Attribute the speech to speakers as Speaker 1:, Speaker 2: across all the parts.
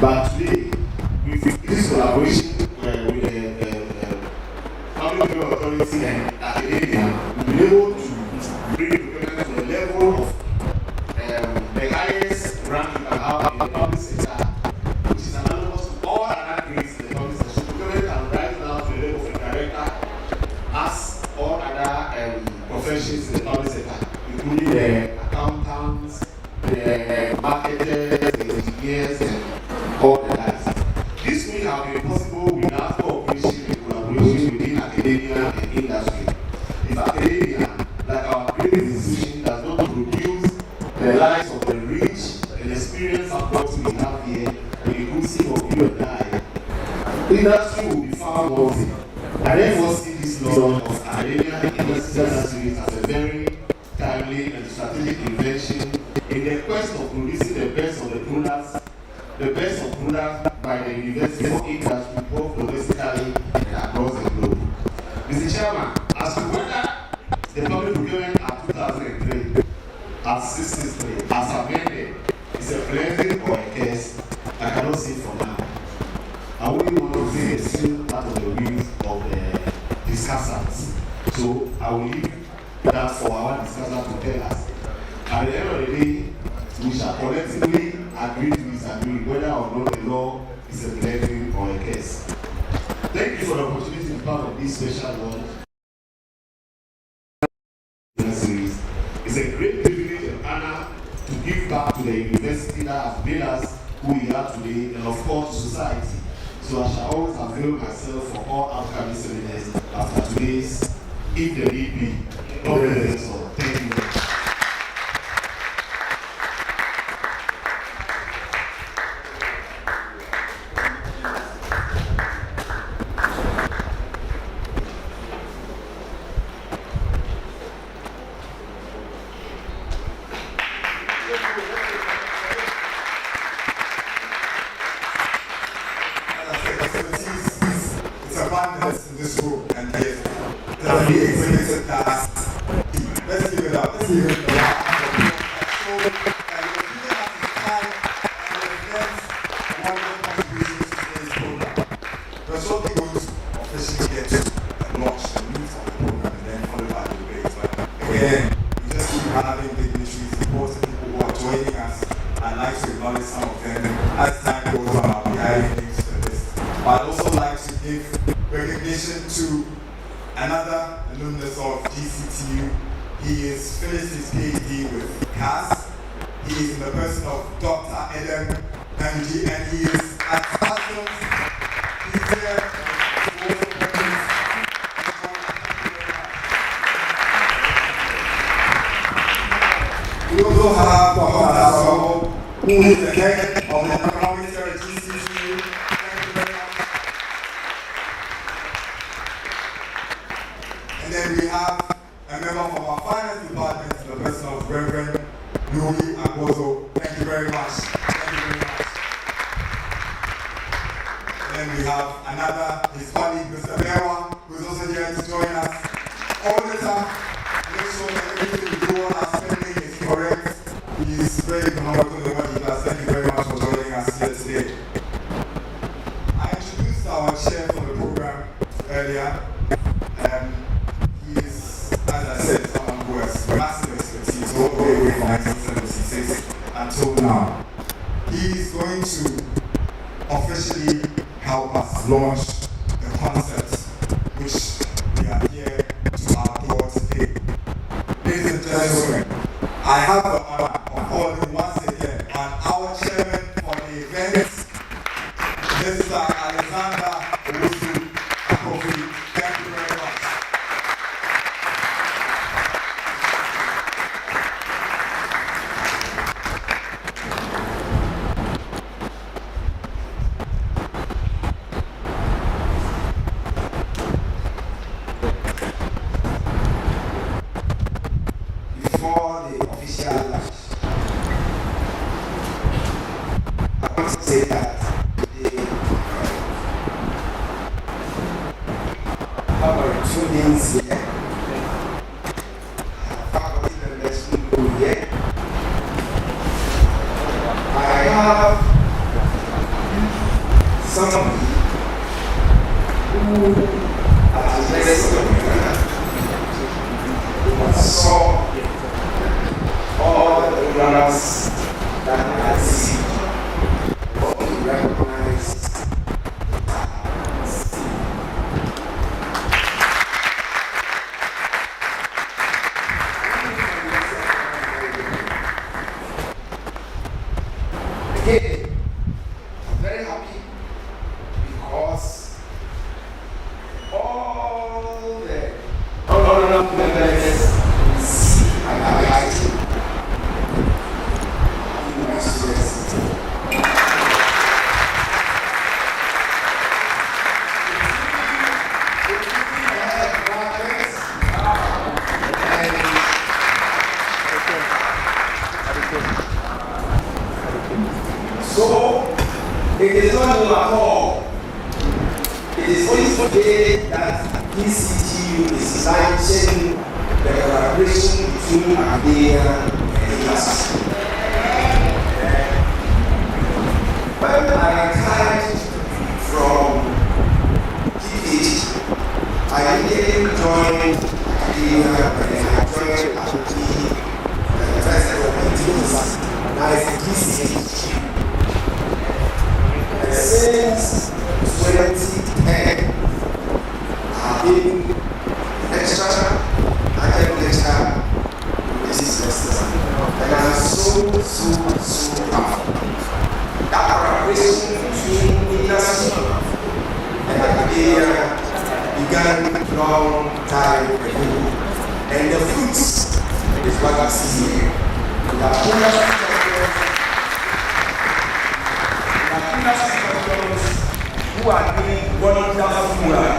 Speaker 1: But today, with this collaboration with the public procurement authority and academia, we've been able to bring procurement to a level of the highest rank you can have in the public sector, which is analogous to all other grades in the public sector. Procurement can rise now to the level of a director as all other professions in the public sector, including the accountants, the marketers, the engineers, and all the guys. This will have been possible without cooperation and collaboration within academia and industry. If academia, like our great institution, does not produce the lives of the rich and experienced faculty we have here, inclusive of you and I, industry will be found wanting. I therefore see this launch of academia and industry series as a very timely and strategic invention in the quest of producing the best of the products by the university for industry, both domestically and across the globe. Mr. Chairman, as to whether the public procurement Act 2003 as 63 as amended is a blessing or a curse, I cannot say for now. I only want to say the still part of the views of the discussants. So I will leave that for our discussant to tell us. At the end of the day, we shall collectively agree to disagree whether or not the law is a blessing or a curse. Thank you for the opportunity to be part of this special launch. Series. It's a great privilege and honor to give back to the university that has made us who we are today, and of course to society. So I shall always avail myself for all upcoming seminars after today's, if there need be. God bless us all. Thank you very much.
Speaker 2: In this room, and there'll be exhibited tasks. Let's give it up. Let's give it up. So, the opinion at the time and wonderful contributions to today's program. We're shortly going to officially get to launch the meat of the program and then followed by the debate. But again, we just keep having dignitaries, important people who are joining us. I'd like to acknowledge some of them as time goes on. I'll be adding names to the list. But I'd also like to give recognition to another alumnus of GCTU. He is finished his PhD with CAS. He is in the person of Dr. Adam Nanji, and he is at Customs. He's here. We also have Dr. Aso, who is the head of the economics here at GCTU. Thank you very much. And then we have a member from our finance department, the person of Reverend Louis Agozo. Thank you very much. Thank you very much. And then we have another, his colleague, Mr. Bewa, who is also here to join us all the time. Make sure that everything we do on our spending is correct. He is very economical in what he does. Thank you very much for joining us here today. I introduced our chair for the program earlier. He is, as I said, someone who has massive expertise all the way from 1976 until now. He is going to officially help us launch the concept which we are here to applaud today. Ladies and gentlemen, I have the honor of calling once again on our chairman for the event, Mr. Alexander Owusu Akofi. Thank you very much. Before the official launch, I want to say that today, our students here, faculty members who are here, I have somebody who at the rest of the saw all the programs that I see, but to recognize again. I'm very happy because all the honorable members see and are writing in my students. So, it is not new at all. It is only today that PCTU is launching the collaboration between academia and industry. When I retired from GPH, I immediately joined academia and I joined the University of Activities. Now it's PCH. Since 2010, I've been lecturer, academic lecturer in this semester, and I'm so proud. That collaboration between industry and academia began long time ago, and the fruits is what I see here. We have who are doing wonderful work,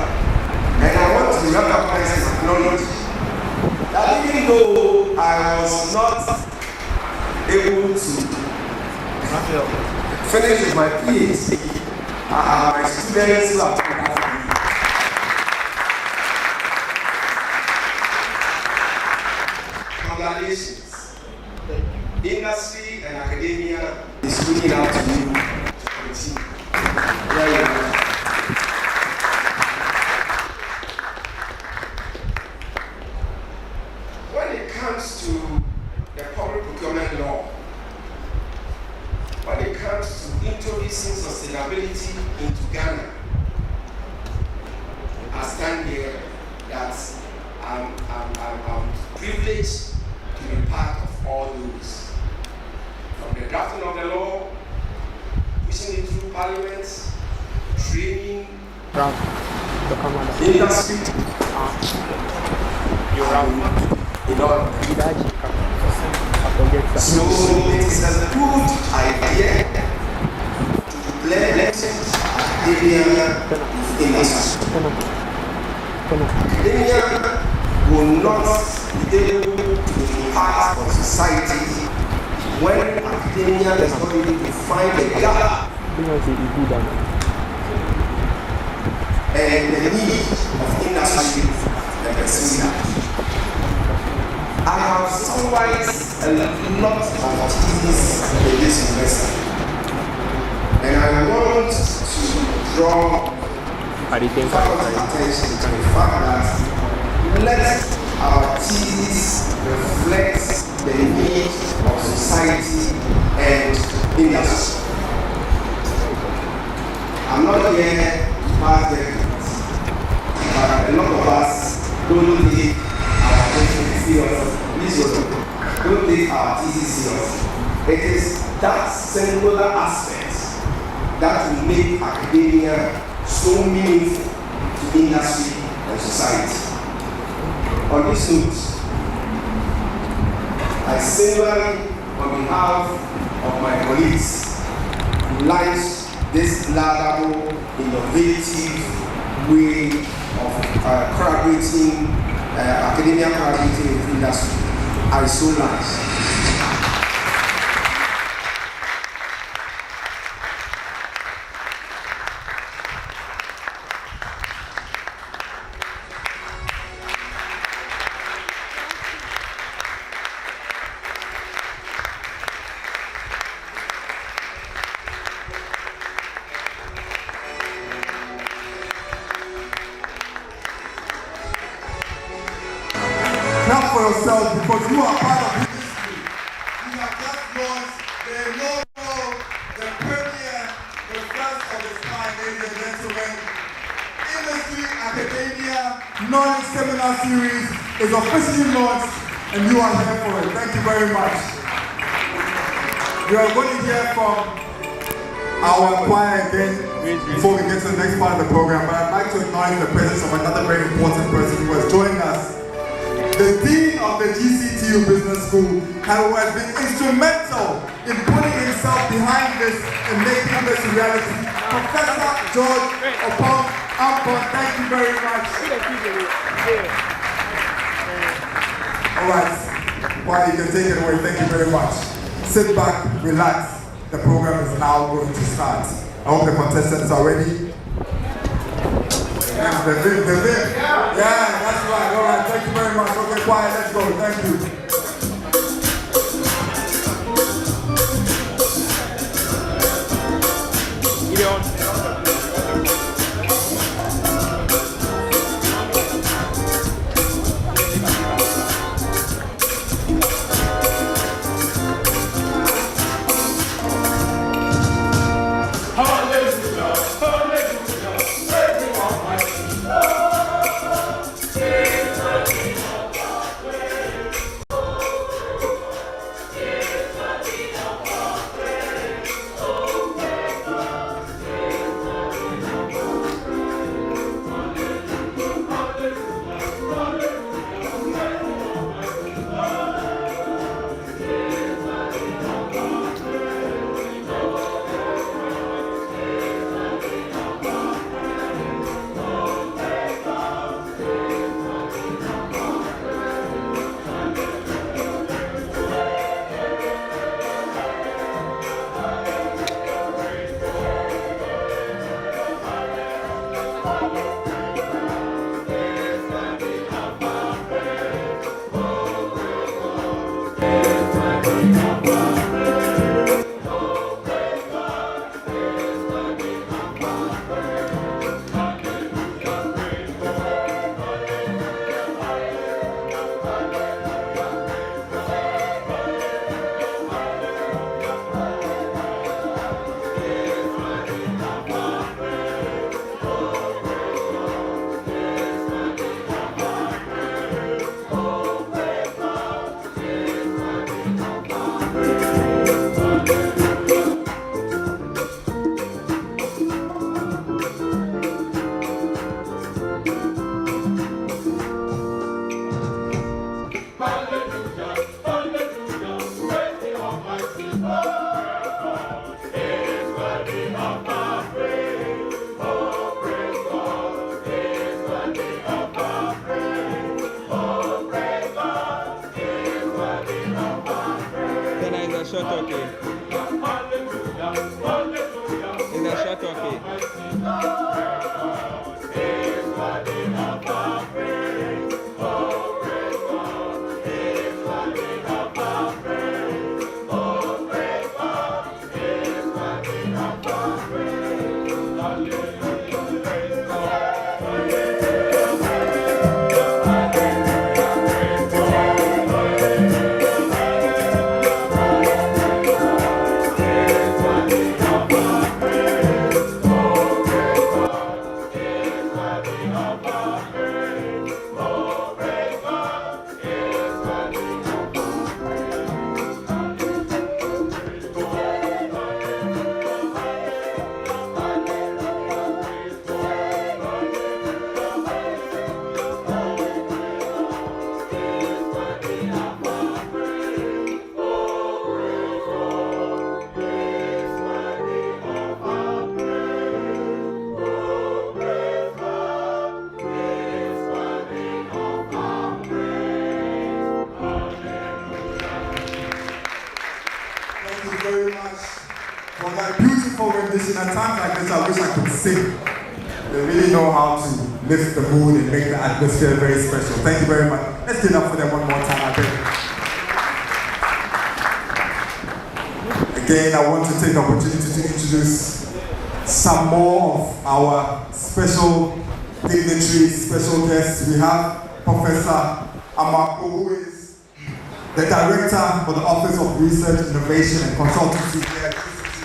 Speaker 2: and I want to recognize and acknowledge that even though I was not able to finish with my PhD, I have my students who have done that for me. Congratulations. Industry and academia is looking out to you to continue. When it comes to the public procurement law, when it comes to introducing sustainability into Ghana, I stand here that I'm privileged to be part of all those. From the drafting of the law, pushing it through parliament, training, industry, so it is a good idea to blend academia with industry. Academia will not be able to be part of society when academia is not able to find a gap and the need of industry and pursue that. I have summarized a lot of theses in this semester, and I want to draw faculty attention to the fact that let our theses reflect the needs of society and industry. I'm not here to pass judgment, but a lot of us don't take our attention serious. Don't take our thesis serious. It is that singular aspect that will make academia so meaningful to industry and society. On this note, I singularly, on behalf of my colleagues, launch this laudable, innovative way of academia collaborating with industry. I so launch. for yourselves because you are part of history. You have just launched the inaugural, the premier, the first of its kind, ladies and gentlemen. Industry Academia Knowledge Seminar Series is officially launched and you are here for it. Thank you very much. We are going to hear from our choir again before we get to the next part of the program, but I'd like to acknowledge the presence of another very important person who has joined us. The Dean of the GCTU Business School, who has been instrumental in putting himself behind this and making this a reality. Professor George Ampon, thank you very much. All right, well, you can take it away. Thank you very much. Sit back, relax. The program is now going to start. I hope the contestants are ready. Yeah, the VIP. Yeah, that's right. All right, thank you very much. Okay, quiet, let's go. Thank you. At times like this, I wish I could sing. They really know how to lift the mood and make the atmosphere very special. Thank you very much. Let's give it up for them one more time, I think. Again, I want to take the opportunity to introduce some more of our special dignitaries, special guests. We have Professor Amako, who is the Director for the Office of Research, Innovation and Consultancy here at GCT.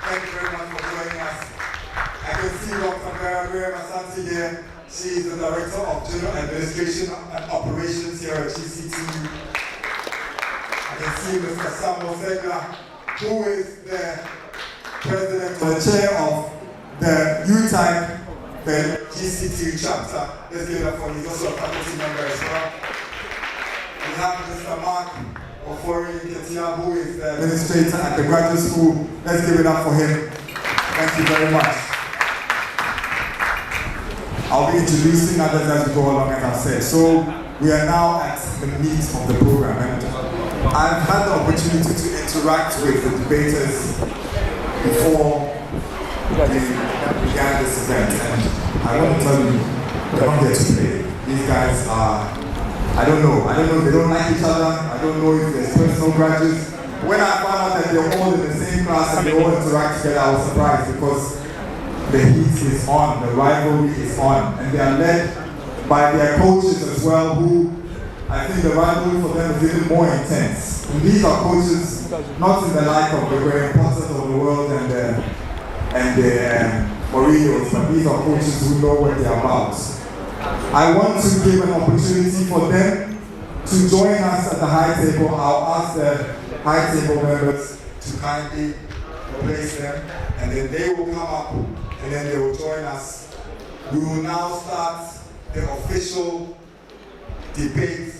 Speaker 2: Thank you very much for joining us. I can see Dr. Vera Masanti here. She is the Director of General Administration and Operations here at GCT. I can see Mr. Samuel Segla, who is the President or the Chair of the UTAG, the GCT chapter. Let's give it up for him. He's also a faculty member as well. We have Mr. Mark Ofori Ketia, who is the administrator at the graduate school. Let's give it up for him. Thank you very much. I'll be introducing others as we go along, as I've said. So we are now at the meat of the program, and I've had the opportunity to interact with the debaters before we began this event, and I want to tell you, they're not here to play. These guys are, I don't know, they don't like each other, I don't know if there's personal grudges. When I found out that they're all in the same class and they all interact together, I was surprised because the heat is on, the rivalry is on, and they are led by their coaches as well, who I think the rivalry for them is even more intense. And these are coaches not in the like of the Graham Potters of the world and the Mourinho's, but these are coaches who know what they're about. I want to give an opportunity for them to join us at the high table. I'll ask the high table members to kindly replace them, and then they will come up and then they will join us. We will now start the official debate,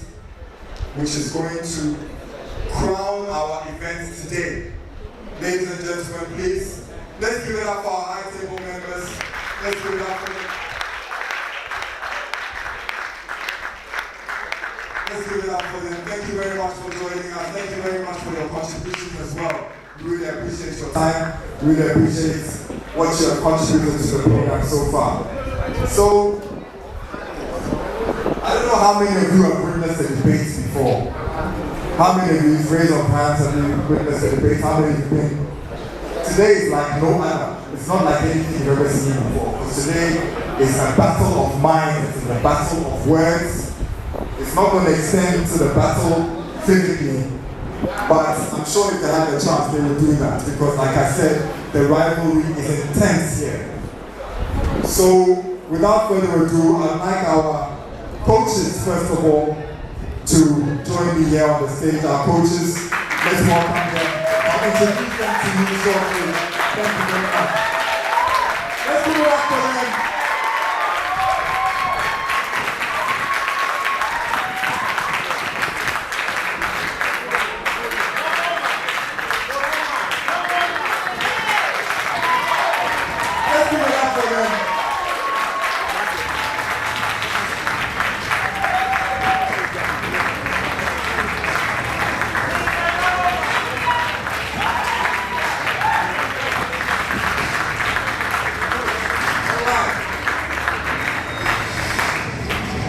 Speaker 2: which is going to crown our event today. Ladies and gentlemen, please, let's give it up for our high table members. Let's give it up for them. Let's give it up for them. Thank you very much for joining us. Thank you very much for your contribution as well. We really appreciate your time. We really appreciate what you have contributed to the program so far. So, I don't know how many of you have witnessed the debates before. How many of you, raise your hands, have you witnessed the debates? How many of you have been? Today is like no other. It's not like anything you've ever seen before. Because today is a battle of minds, it's a battle of words. It's not going to extend to the battle physically, but I'm sure if they had a chance, they will do that. Because like I said, the rivalry is intense here. So, without further ado, I'd like our coaches, first of all, to join me here on the stage. Our coaches, let's welcome them. I'll introduce them to you shortly. Thank you very much. Let's give it up for them. Let's give it up for them.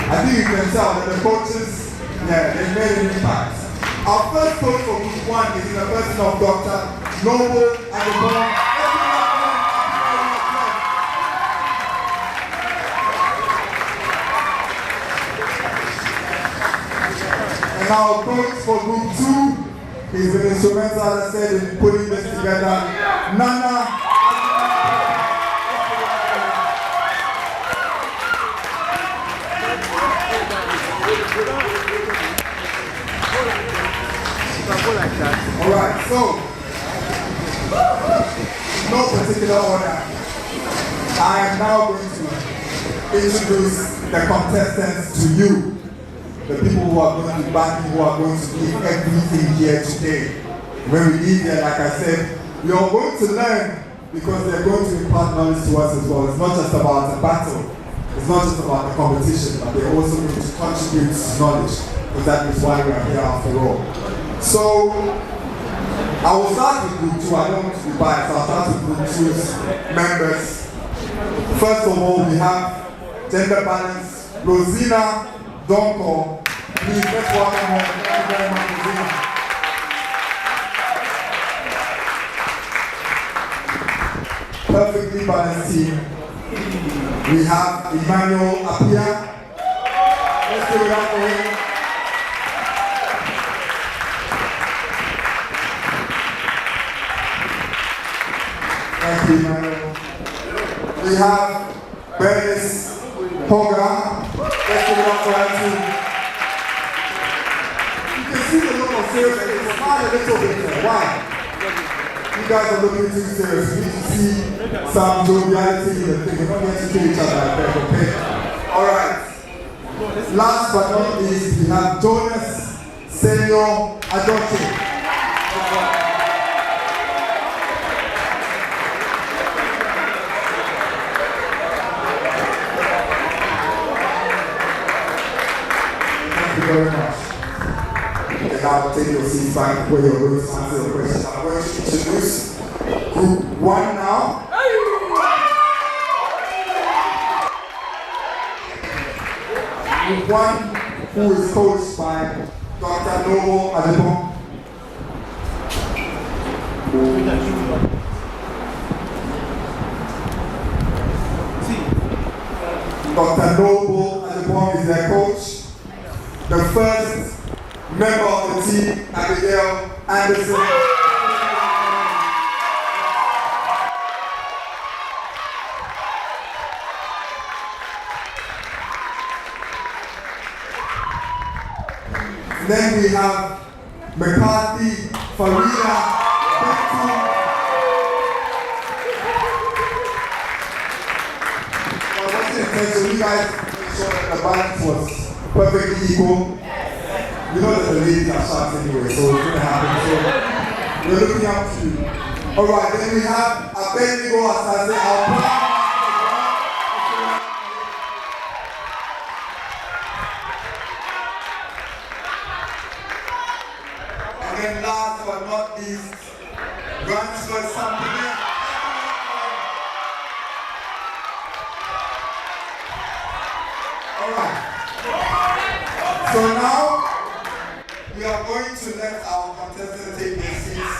Speaker 2: I think you can tell that the coaches, they've made an impact. Our first coach for Group 1 is in the person of Dr. Noble Adebon. And our coach for Group 2 is been instrumental, as I said, in putting this together. Nana. Alright, so, no particular order. I am now going to introduce the contestants to you. The people who are going to be backing, who are going to give everything here today. When we leave here, like I said, we are going to learn because they're going to impart knowledge to us as well. It's not just about a battle. It's not just about the competition, but they're also going to contribute knowledge. Because that is why we are here after all. So, I will start with Group 2. I don't want to be biased. I'll start with Group 2's members. First of all, we have gender balance, Rosina Donko. Please, let's welcome her. Thank you very much, Rosina. Perfectly balanced team. We have Emmanuel Apia. Let's give it up for him. We have Bernice Hoga. Let's give it up for her too. You can see the look of seriousness. Smile a little bit there. Why? You guys are looking too serious. We need to see some joviality in the thing. We're not going to kill each other like that, okay? Alright. Last but not least, we have Jonas Senor Adoche. Thank you very much. You can now take your seats back where you're going to answer the question. I'm going to introduce Group 1 now. Group 1, who is coached by Dr. Noble Adebon. Dr. Noble Adebon is their coach. The first member of the team, Abigail Anderson. Then we have McCarthy Farida Bentu. So you guys make sure that the balance was perfectly equal. You know that the ladies are shots anyway, so it's going to happen. So we're looking up to you. Alright, then we have Abednego Asase, our plan. And then last but not least, Ransford Sampini. Alright. So now, we are going to let our contestants take their seats.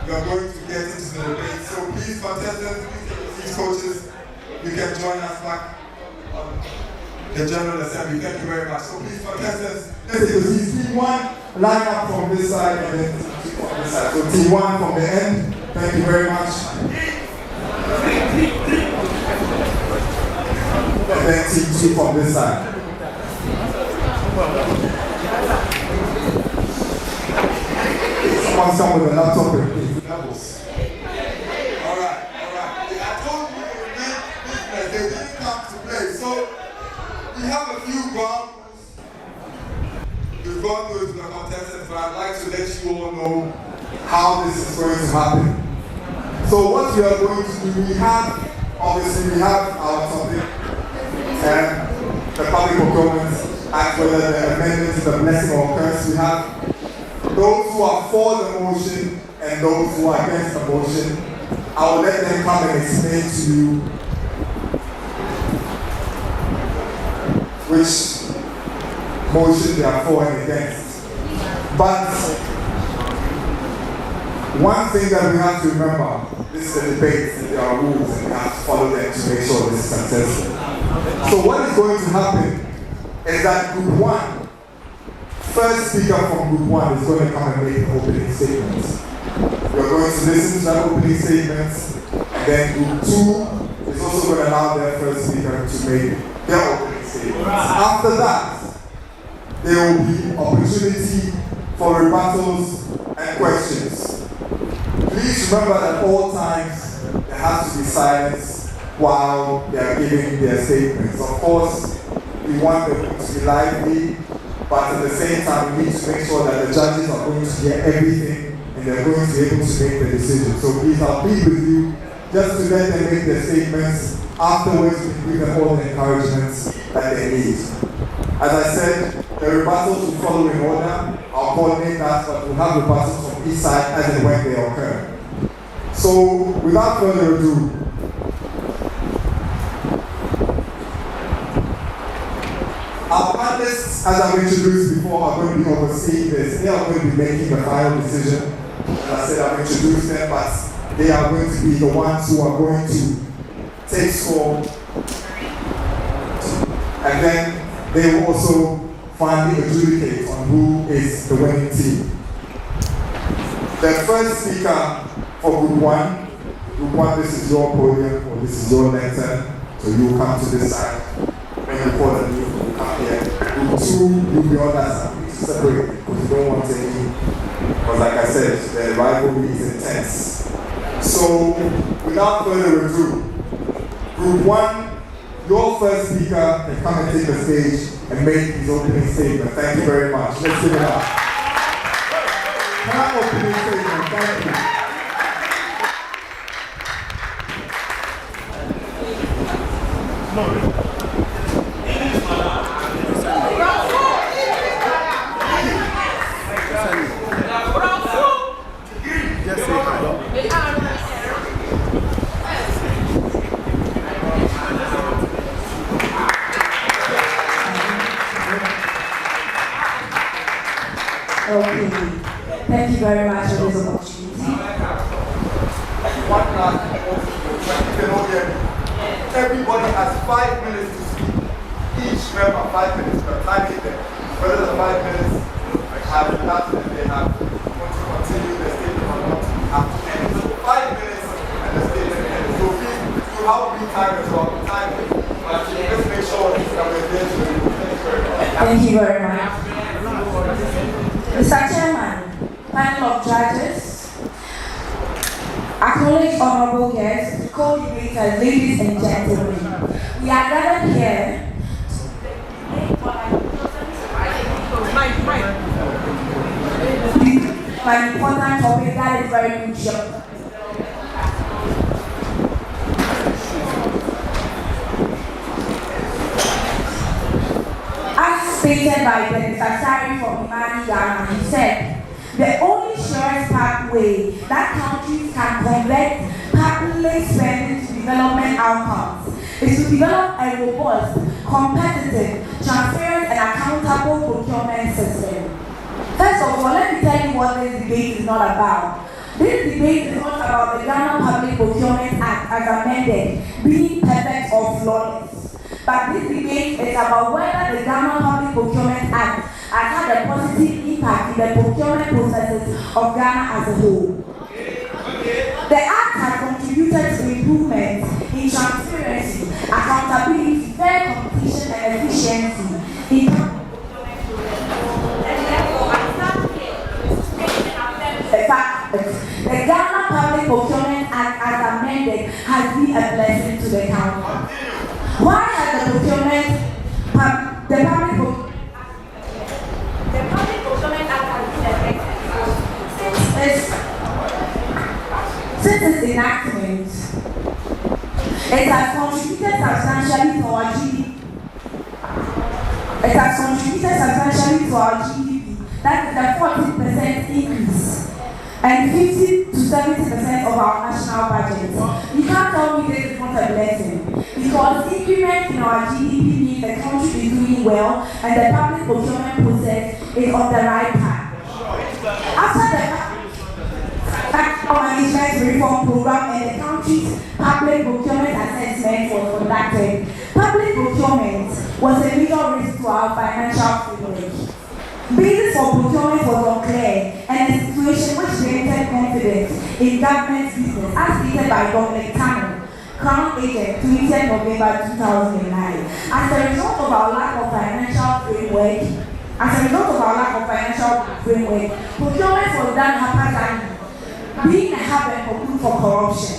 Speaker 2: We are going to get into the debate. So please, contestants, please take your seats, coaches. You can join us back on the General Assembly. Thank you very much. So please, contestants, let's take your seats. Team 1, line up from this side, and then team 2 from this side. So team 1 from the end. Thank you very much. And then team 2 from this side. Someone come with a laptop and please. Alright. I told you they didn't come to play. So we have a few ground rules. We've gone through it with the contestants, but I'd like to let you all know how this is going to happen. So what we are going to do, we have our topic and the Public Procurement Act, whether the amendment is a blessing or a curse. We have those who are for the motion and those who are against the motion. I will let them come and explain to you which motion they are for and against. But one thing that we have to remember, this is a debate and there are rules and we have to follow them to make sure this is successful. So what is going to happen is that Group 1, first speaker from Group 1 is going to come and make opening statements. We're going to listen to that opening statements, and then Group 2 is also going to allow their first speaker to make their opening statements. After that, there will be opportunity for rebuttals and questions. Please remember at all times there has to be silence while they are giving their statements. Of course, we want them to be lively, but at the same time, we need to make sure that the judges are going to hear everything and they're going to be able to make the decision. So please, I'll be with you just to let them make their statements. Afterwards, we can give them all the encouragements that they need. As I said, the rebuttals will follow in order. I'll coordinate that, but we'll have rebuttals from each side as and when they occur. So, without further ado, our panelists, as I've introduced before, are going to be overseeing this. They are going to be making the final decision. As I said, I've introduced them, but they are going to be the ones who are going to take score. And then they will also finally adjudicate on who is the winning team. The first speaker for Group 1 Group 1, this is your podium, or this is your lecture, so you'll come to this side. When you call the new, you'll come here. Group 2, you'll be on that side. We separate because you don't want any, because like I said, the rivalry is intense. So, without further ado, Group 1, your first speaker can come and take the stage and make his opening statement. Thank you very much. Let's give it up. Our opening statement, thank you.
Speaker 3: Okay, thank you very much for this opportunity.
Speaker 2: Everybody has 5 minutes to speak. Each member 5 minutes, but time it there. Whether the 5 minutes have enough and they have want to continue the statement or not have to end. So 5 minutes and the statement ends. So you have to be time as well, time it. But let's make sure that we're there to do.
Speaker 3: Thank you very much. Mr. Chairman, panel of judges, acknowledged honorable guests, co-debaters, ladies and gentlemen, we are gathered here my important topic that is very crucial. As stated by the Secretary from Imani Ghana, he said, the only surest pathway that countries can convert public spending to development outcomes is to develop a robust, competitive, transparent, and accountable procurement system. First of all, let me tell you what this debate is not about. This debate is not about the Ghana Public Procurement Act as amended being perfect or flawless. But this debate is about whether the Ghana Public Procurement Act has had a positive impact in the procurement processes of Ghana as a whole. The Act has contributed to improvements in transparency, accountability, fair competition, and efficiency in the fact that the Ghana Public Procurement Act as amended has been a blessing to the county. Why has the Public Procurement Act has been effective? Since its enactment, it has contributed substantially to our GDP. That is a 14% increase and 50 to 70% of our national budget. You can't tell me this is not a blessing, because increment in our GDP means the country is doing well and the public procurement process is on the right path. After the management reform program and the country's public procurement assessment was conducted, public procurement was a major risk to our financial framework. Basis for procurement was unclear and a situation which limited confidence in government business, as stated by Dr. Tano, Crown Agent, 20th November 2009. As a result of our lack of financial framework, procurement was done haphazardly, being a hub and for corruption.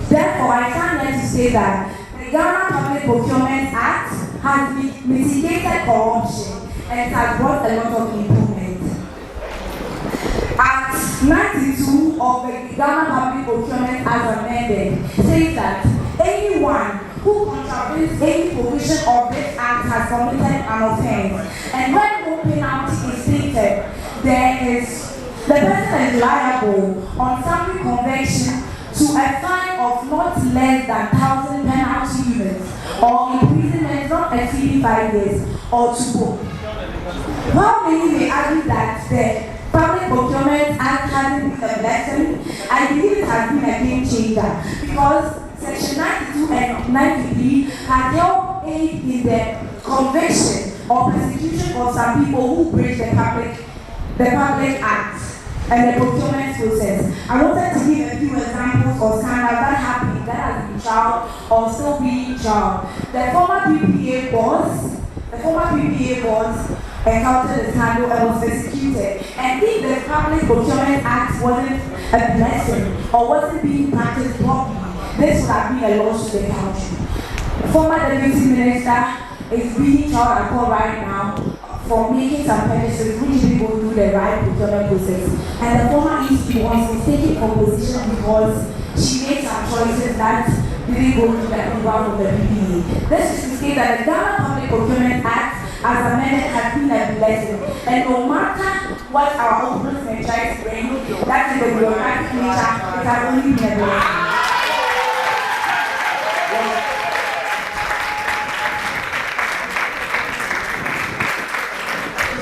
Speaker 3: Therefore, I stand here to say that the Ghana Public Procurement Act has mitigated corruption and it has brought a lot of improvement. Act 92 of the Ghana Public Procurement as amended says that anyone who contravenes any provision of this act has committed an offense, and when no penalty is stated, the person is liable on summary conviction to a fine of not less than 1,000 penalty units or imprisonment not exceeding 5 years or to both. While many may argue that the Public Procurement Act hasn't been a blessing, I believe it has been a game changer, because Section 92 and 93 have helped aid in the conviction or persecution of some people who breach the Public Act. and the procurement process. I wanted to give a few examples of scandals that happened that has been tried or still being tried. The former PPA boss encountered a scandal and was executed. And if the Public Procurement Act wasn't a blessing or wasn't being practiced properly, this would have been a loss to the country. The former Deputy Minister is being tried at court right now for making some purchases which didn't go through the right procurement process. And the former EC was taken from position because she made some choices that didn't go through the approval of the PPA. This is to say that the Ghana Public Procurement Act as amended has been a blessing. And no matter what our opponents try to bring, that is the bureaucratic nature, it has only been a blessing.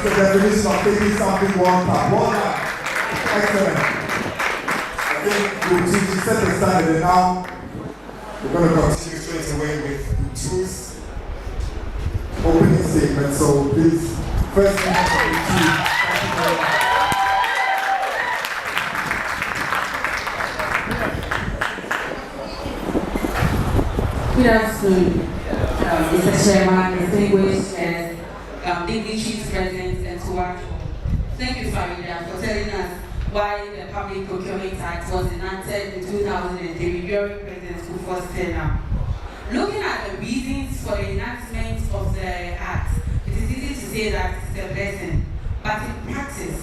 Speaker 2: The definition of taking something one time. Excellent. I think we set the standard, and now we're going to continue straight away with Tu's opening statement. So please, first thing to
Speaker 4: Good afternoon, Mr. Chairman, distinguished guests, dignitaries present, and so on. Thank you, Farida, for telling us why the Public Procurement Act was enacted in 2003 during President Kufuor's tenure. Looking at the reasons for the enactment of the Act, it is easy to say that it's a blessing, but in practice,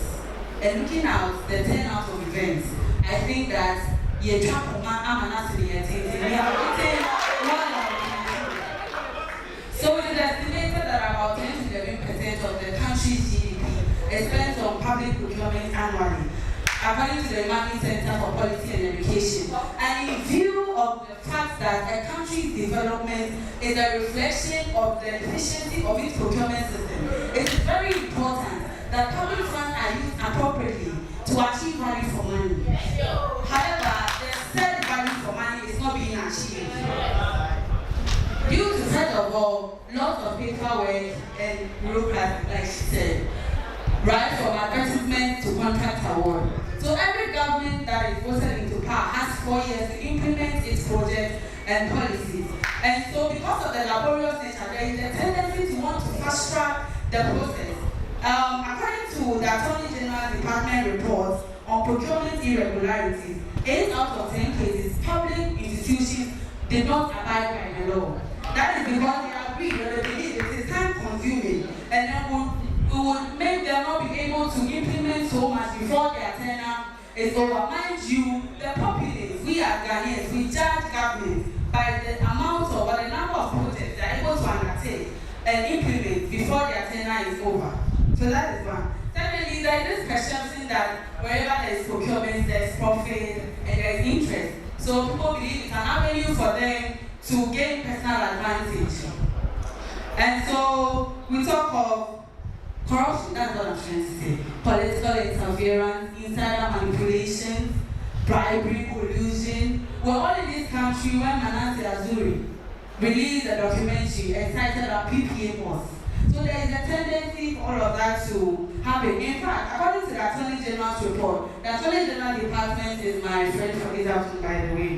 Speaker 4: and looking at the turnout of events, I think that we are so it is estimated that about 10 to 11% of the country's GDP is spent on public procurement annually, according to the Market Center for Policy and Education. And in view of the fact that a country's development is a reflection of the efficiency of its procurement system, it is very important that public funds are used appropriately to achieve value for money. However, the said value for money is not being achieved. Due to, first of all, lots of paperwork and bureaucracy, like she said, right from advertisement to contract award. So every government that is voted into power has 4 years to implement its projects and policies. And so because of the laborious nature, there is a tendency to want to fast track the process. According to the Attorney General's Department report on procurement irregularities, 8 out of 10 cases, public institutions did not abide by the law. That is because they agree that they believe it is time consuming and then we would make them not be able to implement so much before their tenure is over. Mind you, the populace, we as Ghanaians, we judge government by the amount of or the number of projects they are able to undertake and implement before their tenure is over. So that is one. Secondly, there is this perception that wherever there is procurement, there is profit and there is interest. So people believe it's an avenue for them to gain personal advantage. And so we talk of corruption, that's what I'm trying to say. Political interference, insider manipulations, bribery, collusion. We're all in this country when Manase Azuri released a documentary entitled A PPA Boss. So there is a tendency for all of that to happen. In fact, according to the Attorney General's report, the Attorney General Department is my friend for this afternoon, by the way.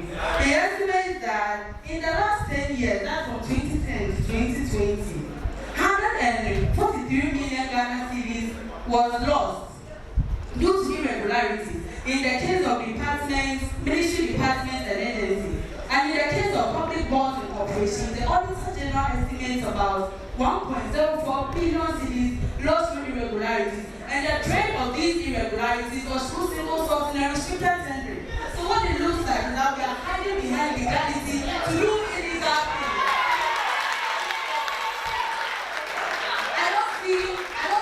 Speaker 4: He estimates that in the last 10 years, that's from 2010 to 2020, 143 million Ghana cedis was lost due to irregularities in the case of departments, ministry departments and agencies. And in the case of public bonds and corporations, the Auditor General estimates about 1.04 billion cedis lost through irregularities. And the trend of these irregularities was through single source and restricted tendering. So what it looks like is that we are hiding behind legality to do illegal things. I don't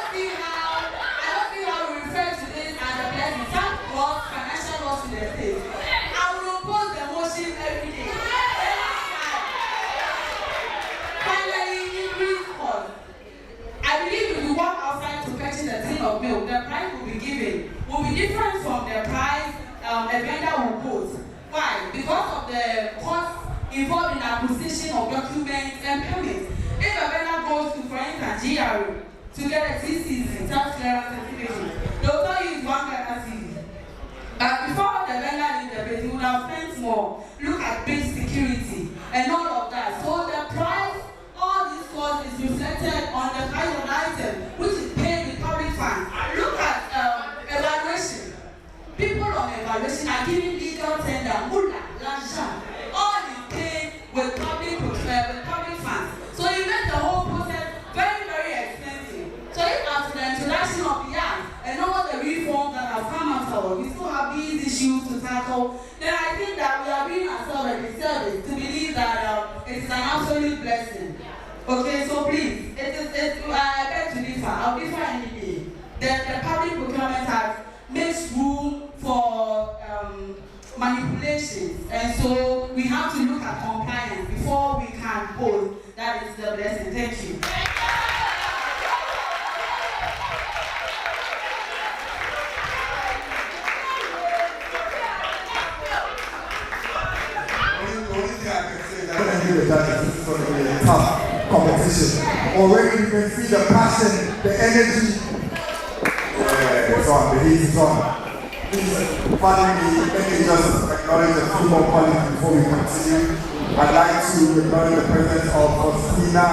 Speaker 4: see how we refer to this as a blessing. Some was financial loss to the state. I will oppose the motion every day. Finally, increase cost. I believe if you walk outside to purchase a tin of milk, the price will be given will be different from the price a vendor will quote. Why? Because of the cost involved in acquisition of documents and permits. If a vendor goes to, for instance, GRO to get a TCC, tax clearance certificate, they'll tell you it's 1 Ghana cedi. Before the vendor did the bid, he would have spent more. Look at bid security and all of that. So the price, all this cost is reflected on the price of the item, which is paid with public funds. Look at evaluation. People on evaluation are giving legal tender, mula, l'argent. All is paid with public funds. So you make the whole process very, very expensive. So if after the introduction of the act and all the reforms that have come afterward, we still have these issues to tackle, then I think that we are doing ourselves a disservice to believe that it is an absolute blessing. Okay, so please, I beg to differ. I'll differ any day. The Public Procurement Act makes room for manipulations, and so we have to look at compliance before we can hold that is the blessing. Thank you.
Speaker 2: The judges, this is going to be a tough competition. Already you can see the passion, the energy. It's on, the heat is on. Please, finally, let me just acknowledge a few more colleagues before we continue. I'd like to acknowledge the presence of Faustina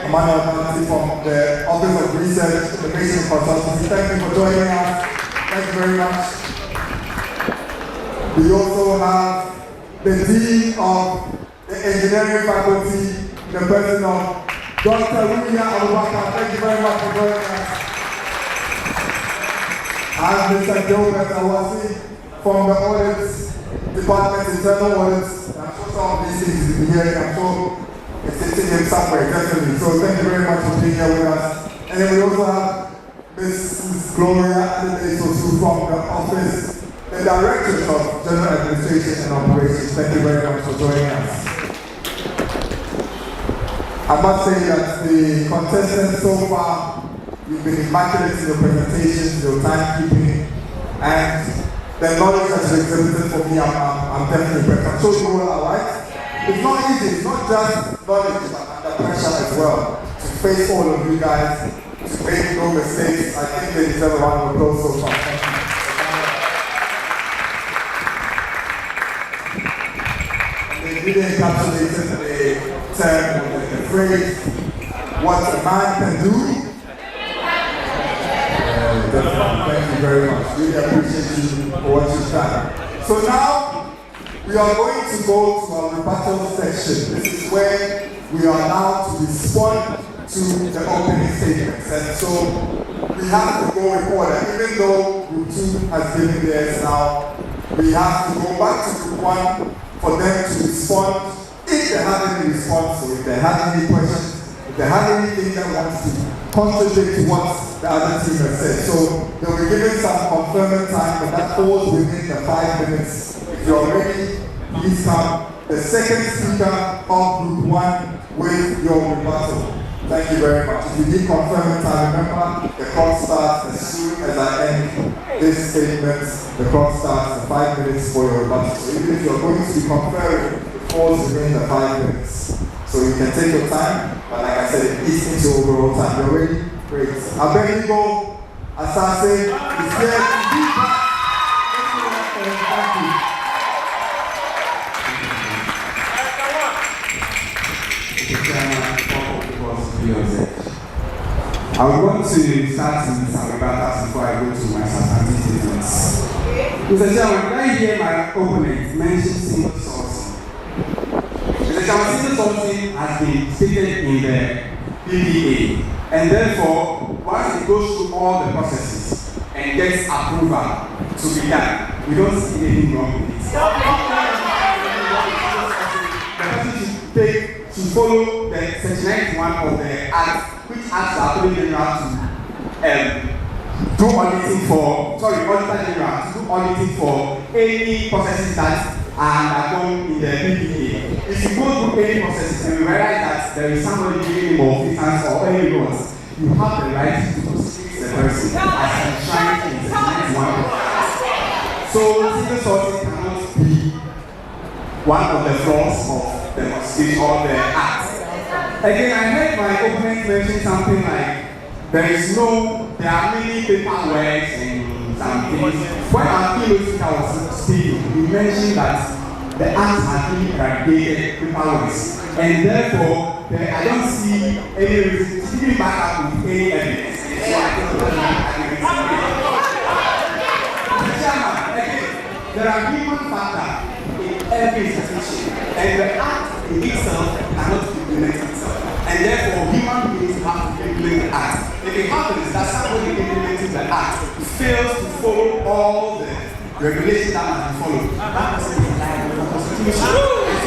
Speaker 2: Emmanuel from the Office of Research, Innovation and Consultancy. Thank you for joining us. Thank you very much. We also have the Dean of the Engineering Faculty, the person of Dr. William Abubakar. Thank you very much for joining us. And Mr. Gilbert Awasi from the Audits Department, Internal Audits. I'm sure some of these things will be here. I'm sure it's sitting in somewhere, definitely. So thank you very much for being here with us. And then we also have Mrs. Gloria Adesosu from the Office, the Director of General Administration and Operations. Thank you very much for joining us. I must say that the contestants so far, you've been immaculate in your presentations, your timekeeping, and the knowledge that you exhibited for me, I'm definitely impressed. I'm sure you all are right. It's not easy, it's not just knowledge, but under pressure as well. To face all of you guys, to make no mistakes, I think they deserve a round of applause so far. Thank you. They really encapsulated the term, the phrase, what a man can do. Thank you very much. Really appreciate you for what you've done. So now, we are going to go to our rebuttal section. This is where we are now to respond to the opening statements. And so, we have to go in order. Even though Group 2 has given theirs now, we have to go back to Group 1 for them to respond if they have any response, or if they have any questions, if they have anything that wants to contribute to what the other team has said. So they'll be given some confirming time, but that falls within the 5 minutes. If you're ready, please come. The second speaker of Group 1 with your rebuttal. Thank you very much. If you need confirming time, remember the clock starts as soon as I end this statement. The clock starts at 5 minutes for your rebuttal. So even if you're going to be conferring, it falls within the 5 minutes. So you can take your time, but like I said, it eats into overall time. You're ready? Great. Abenigo Asase is here to be back. Thank you.
Speaker 5: I want to start with some rebuttals before I go to my substantive statements. Mr. Chairman, when I hear my opponent mention single sourcing, Mr. Chairman, single sourcing has been stated in the PPA, and therefore, once it goes through all the processes and gets approval to be done, we don't see anything wrong with it. The person should follow the section 91 of the Act, which asks the Attorney General to do auditing for, Auditor General to do auditing for any processes that are undergone in the PPA. If you go through any processes and you realize that there is somebody giving you more offense or any loans, you have the right to prosecute the person as enshrined in section 91. So single sourcing cannot be one of the flaws of the Constitution or the Act. Again, I heard my opponent mention something like there are many paperwork and some things. When our PhD was speaking, he mentioned that the acts have been eradicated paperless, and therefore I don't see any reason to even back up with any evidence. So I think there are human factors in every institution, and the act in itself cannot implement itself. And therefore, human beings have to implement the act. If it happens that somebody implementing the act fails to follow all the regulations that must be followed, that person is liable for prosecution. And so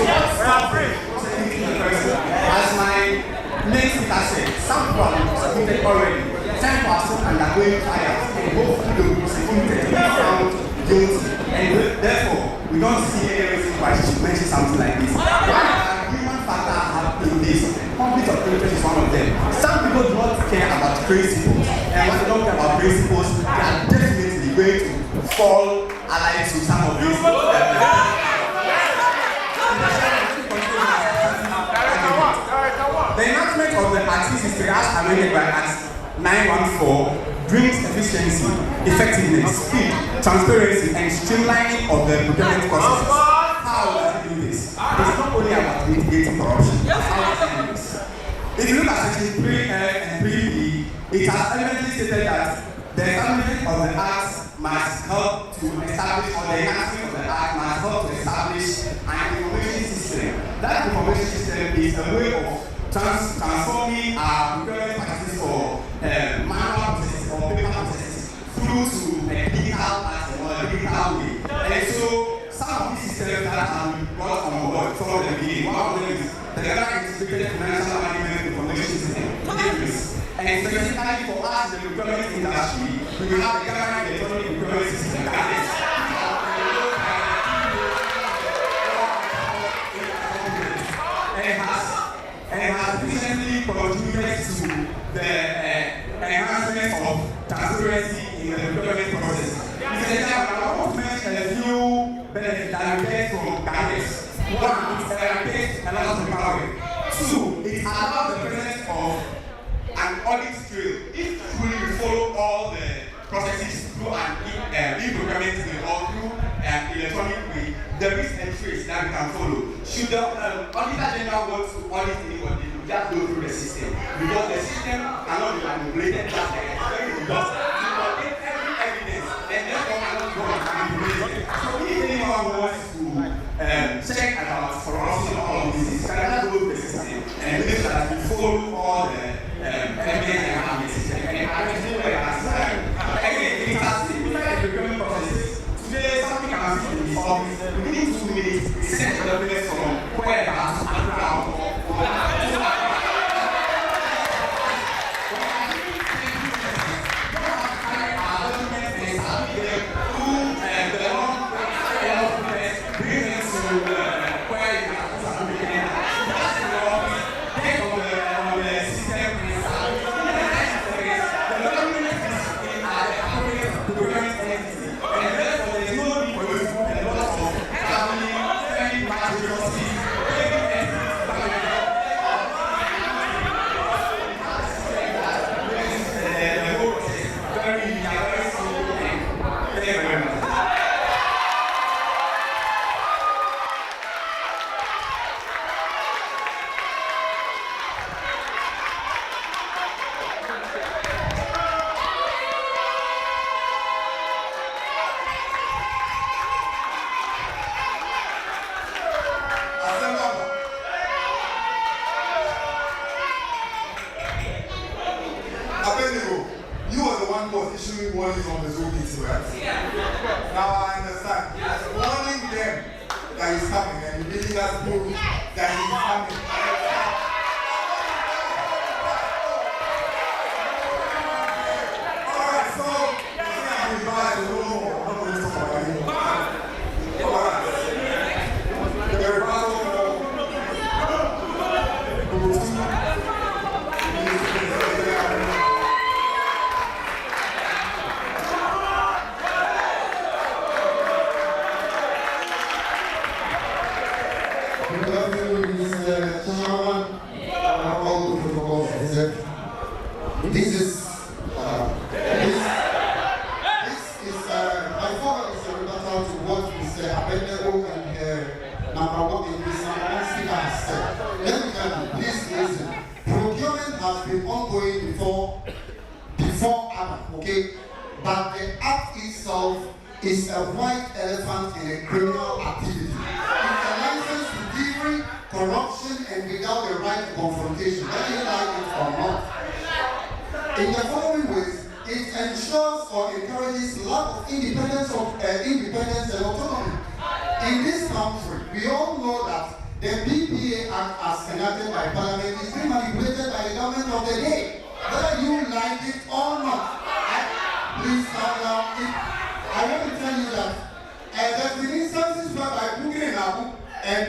Speaker 5: what's prosecuting the person? As my next speaker said, some people have been prosecuted already. 10% undergoing trials, and hopefully they will be prosecuted and found guilty. And therefore, we don't see any reason why she should mention something like this. Human factors have been this. Conflict of interest is one of them. Some people do not care about principles, and when they don't care about principles, they are definitely going to fall allied to some of these. The enactment of the Act 63 as amended by Act 914 brings efficiency, effectiveness, speed, transparency, and streamlining of the procurement processes. How does it do this? It's not only about mitigating corruption. How does it do this? If you look at section 3F and 3B, it has evidently stated that the establishment of the Act must help to establish, or the enactment of the Act must help to establish an information system. That information system is a way of transforming our procurement practices for manual processes or paper processes through to a digital pattern or a digital way. And so some of these systems that have been brought on board from the beginning, one of them is the Ghana Integrated Financial Management Information System, IFIS. And specifically for us in the procurement industry, we have the Ghana Electronic Procurement System, GAIS. And has recently contributed to the enhancement of transparency in the procurement process. I want to mention a few benefits that we get from GAIS. One, it eradicates a lot of paperwork. Two, it allows the presence of an audit trail. If we follow all the processes through an e-procurement way or through an electronic way, there is a trace that we can follow. Should the Auditor General want to audit anybody, we just go through the system. Because the system cannot be manipulated just like it's very robust. You contain every evidence and therefore cannot go and manipulate it. So if anyone wants to check about corruption or all of this, you can just go through the system and make sure that we follow all the evidence and have the system. And I will do it as again, it has simplified the procurement processes. Today, something can be in the office within 2 minutes. We send the documents from wherever to Accra or
Speaker 2: warnings on the Zookies, right? Yeah. Now I understand. Warning them that he's coming and leading us through that he's coming. Alright, so I'm advised a little more. I'm not going to talk about it anymore. Alright. The rebuttal This is
Speaker 6: okay? But the act itself is a white elephant in a criminal activity. It's a license to thievery, corruption, and without the right to confrontation, whether you like it or not. In the following ways, it ensures or encourages lack of independence and autonomy. In this country, we all know that the BPA Act as enacted by Parliament is being manipulated by the government of the day, whether you like it or not. Please calm down. I want to tell you that there's been instances whereby Bugre Nabu and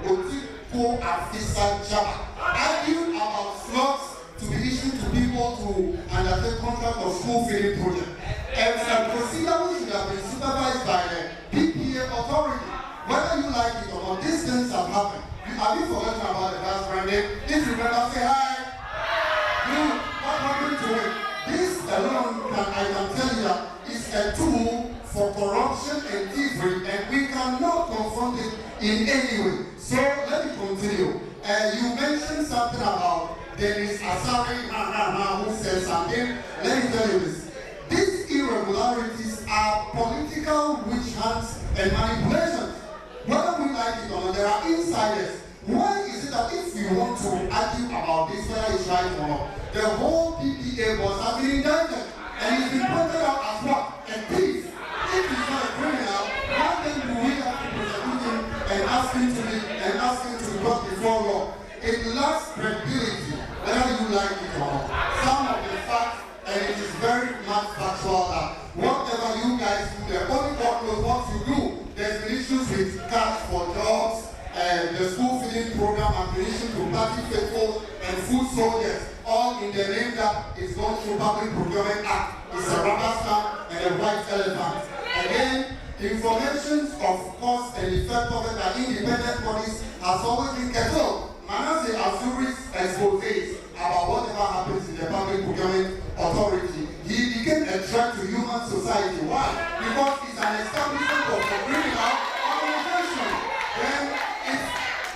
Speaker 6: Otiko Afisa Jaba argued about slots to be issued to people to undertake contract or school feeding project. And some procedure which should have been supervised by the PPA authority. Whether you like it or not, these things have happened. Have you forgotten about the last branding? If you remember, say hi. Dude, what happened to it? This alone, I can tell you that, is a tool for corruption and thievery, and we cannot confront it in any way. So let me continue. You mentioned something about Dennis Asari, who said something. Let me tell you this. These irregularities are political witch hunts and manipulations. Whether we like it or not, there are insiders. Why is it that if we want to argue about this, whether it's right or not, the whole PPA boss has been indicted and he's been pointed out as what? A thief. If he's not a criminal, why then do we have to prosecute him and ask him to be brought before law? It lacks credibility, whether you like it or not. Some of the facts, and it is very much factual that whatever you guys do, the only God knows what you do. There's been issues with cash for jobs, the school feeding program, ammunition to party faithful, and food soldiers, all in the name that is gone through Public Procurement Act. It's a rubber stamp and a white elephant. Again, information of cost and effect of it by independent bodies has always been curtailed. Manasseh Azuri's exposés about whatever happens in the Public Procurement Authority, he became a threat to human society. Why? Because it's an establishment of a criminal organization. Then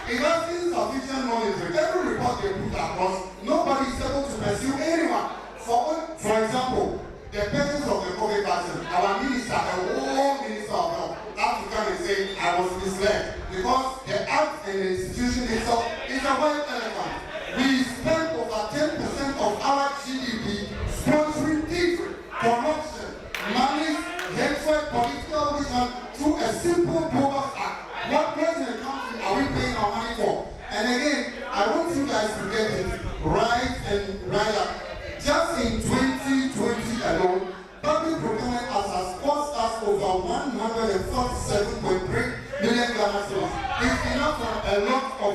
Speaker 6: it has insufficient monitoring. Every report they put across, nobody is able to pursue anyone. For example, the purchase of the COVID vaccine, our minister, the whole minister of health, have to come and say, I was misled. Because the act and the institution itself is a white elephant. We spend over 10% of our GDP sponsoring thievery, corruption, money, hatred, political vision through a simple bogus act. What place in the country are we paying our money for? And again, I want you guys to get it right and right up. Just in 2020 alone, public procurement has cost us over 147.3 million Ghana cedis. It's enough for a lot of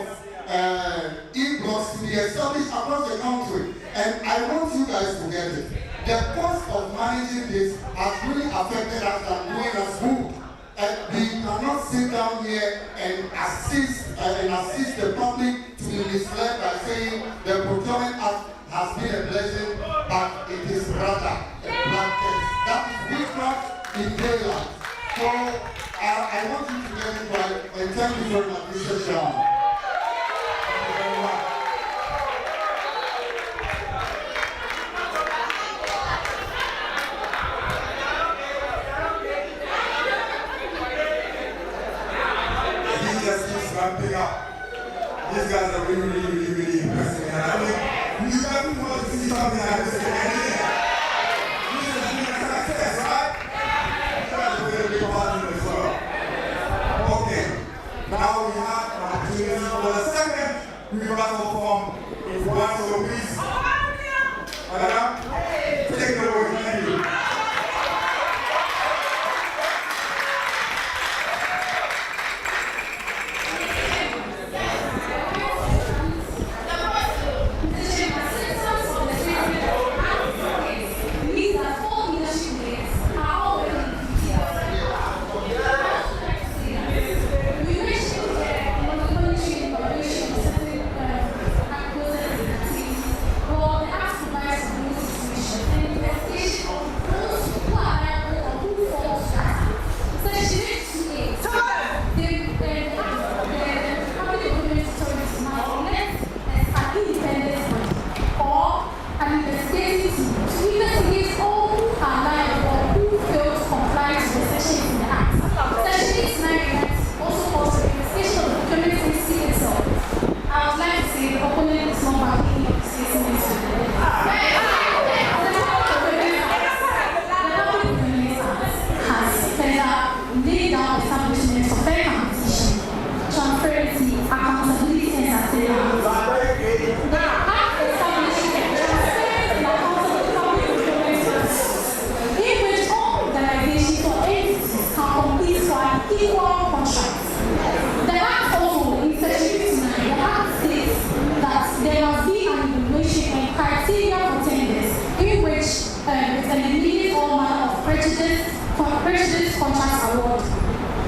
Speaker 6: e-blocks to be established across the country. And I want you guys to get it. The cost of managing this has really affected us and doing us good. We cannot sit down here and assist the public to be misled by saying the Procurement Act has been a blessing, but it is rather a black test. That is witchcraft in daylight. So I want you to get it right, and thank you very much, Mr. Chairman. Thank you very much.
Speaker 2: Ramping up. These guys are really impressive. And I mean, you guys want to see something like this again. This has been a success, right? You guys are very big part of it as well. Okay. Now we have an opportunity for the second rebuttal form. If one, so please. Madam, take it away. Thank you.
Speaker 7: Well, the act provides a new situation and investigation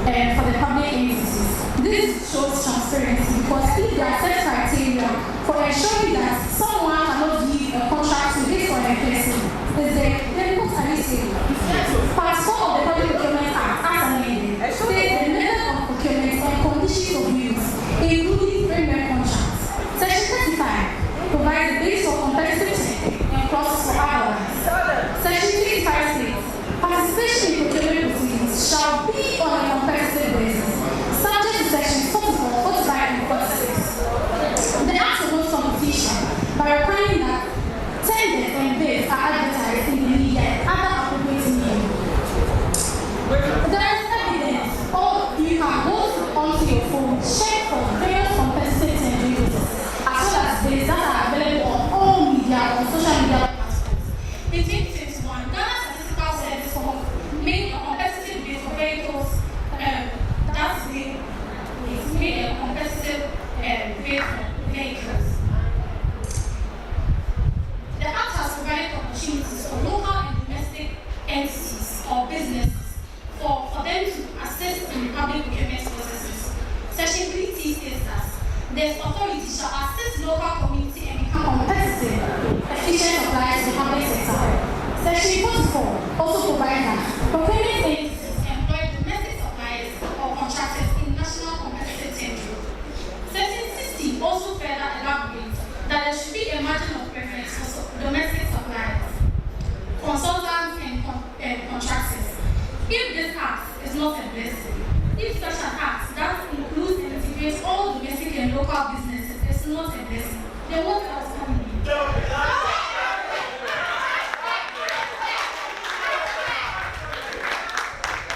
Speaker 7: for the public entities. This shows transparency because if there are set criteria for ensuring that someone cannot give a contract to this or a person, then what can you say? Part 4 of the Public Procurement Act, as amended, states the method of procurement and conditions of use, including framework contracts. Section 35 provides a base for competitive tendering and clauses for otherwise. Section 35 states participation in procurement proceedings shall be on a competitive basis, subject to sections 44, 45, and 46. The Act promotes competition by requiring that tenders and bids are advertised in the media and other appropriate media. There is evidence, or you can go onto your phone, check for various competitive tendering bases, as well as bids that are available on all media or social media platforms. In 2021, Ghana Statistical Service for made a competitive bid for vehicles. That's made a competitive bid for vehicles. The Act has provided opportunities for local and domestic entities or businesses for them to assist in public procurement processes. Section 3T states that the authority shall assist local community and become competitive, efficient suppliers to the public sector. Section 44 also provides that procurement entities employ domestic suppliers or contractors in national competitive tendering. Section 60 also further elaborates that there should be a margin of preference for domestic suppliers, consultants, and contractors. If this act is not a blessing, if such an act that includes and integrates all domestic and local businesses is not a blessing, then what else can we do?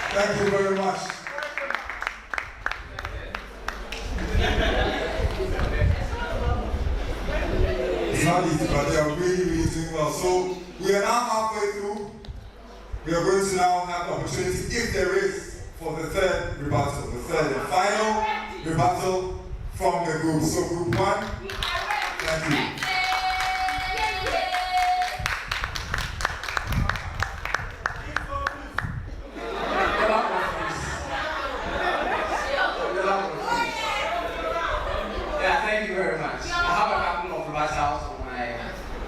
Speaker 2: Thank you very much. It's not easy, but they are really doing well. So we are now halfway through. We are going to now have the opportunity, if there is, for the third rebuttal, the third and final rebuttal from the group. So group 1, thank you.
Speaker 8: Thank you very much. I have a couple of rebuttals on my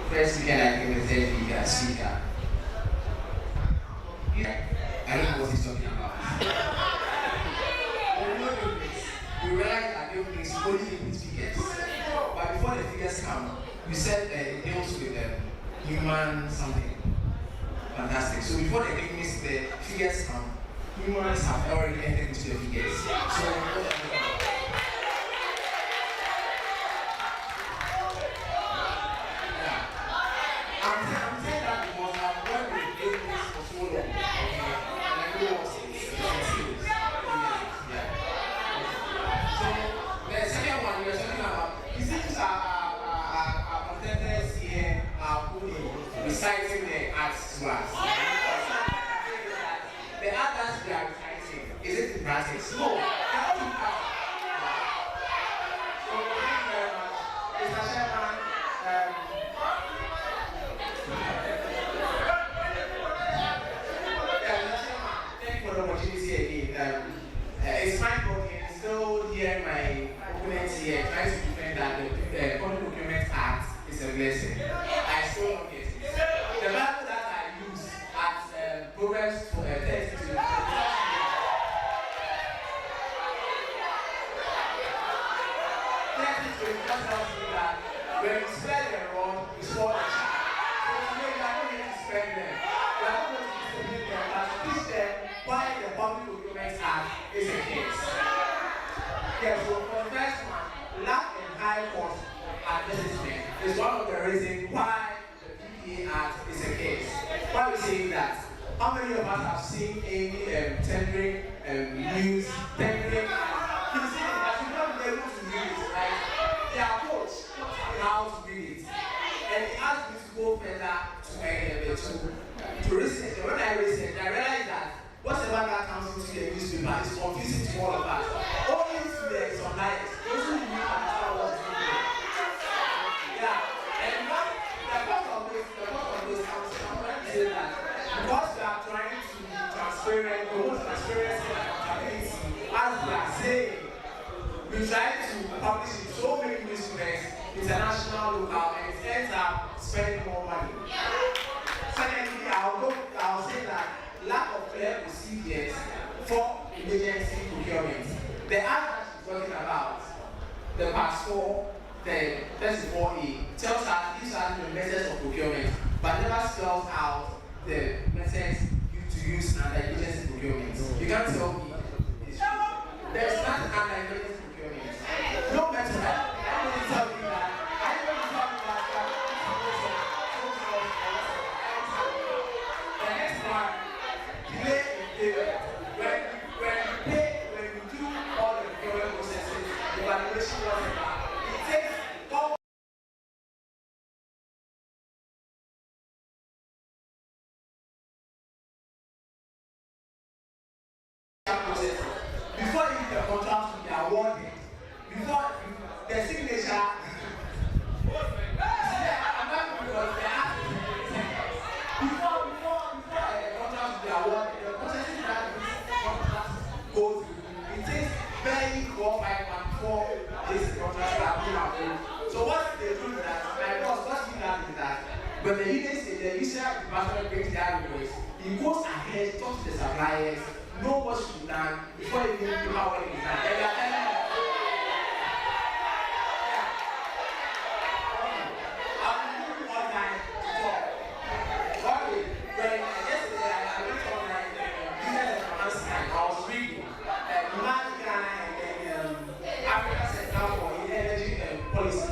Speaker 8: first weekend, I think, with the speaker. I don't know what he's talking about. We realize that everything is only in figures. But before the figures come, you said it deals with human something. Fantastic. So before the figures come, humans have already entered into the figures. So I'm saying that because I've worked with business for so long, and I know what's serious. So the second one we are talking about, it seems our contenders here are reciting the acts to us. The others they are reciting, is it in practice? No, they are not in practice. So thank you very much, Mr. Chairman. Thank you for the opportunity again. It's my problem, still hearing my opponents here trying to defend that the Public Procurement Act is a blessing. I still don't get it. The Bible that I use as Proverbs 32. When you spell them wrong, you spoil the child. So today we are not going to spell them. We are not going to discipline them, but teach them why the Public Procurement Act is a case. Yes, so for the first one, lack and high cost advertisement is one of the reasons why the PPA Act is a case. Why are we saying that? How many of us have seen any tendering news, tendering? You see that you not be able to read it, right? Their approach, how to read it. And it asked me to go further to research. And when I researched, I realized that whatever that comes into the newspaper is confusing to all of us. Only to the suppliers, those who knew understand what's going on. Yeah. And the cost of this comes from say that because we are trying to be transparent, promote transparency and accountability international, local, and it ends up spending more money. Secondly, I'll say that lack of clear procedures for emergency procurement. The act that she's talking about, the Part 4, the 34A, tells us these are the methods of procurement, but never spells out the methods to use under emergency procurement. You can't tell me there's nothing under emergency procurement. No method. I'm going to tell you that. The next one, delay in payment. When you do all the procurement processes, the evaluation whatever, it takes all processes. Before you the contract to be awarded, before the signature, I'm not because they ask before the contract to be awarded, the processes that this contract goes through, it takes barely 4 or 5 months before this contract are being approved. So what they do is that, my boss, what he does is that when the user department brings their request, he goes ahead, talks to the suppliers, know what should be done before you even know how it is done. And they are telling you. I'm doing online to talk. Okay, when yesterday I went online, business and finance time, I was reading Ghana and Africa Center for Energy Policy.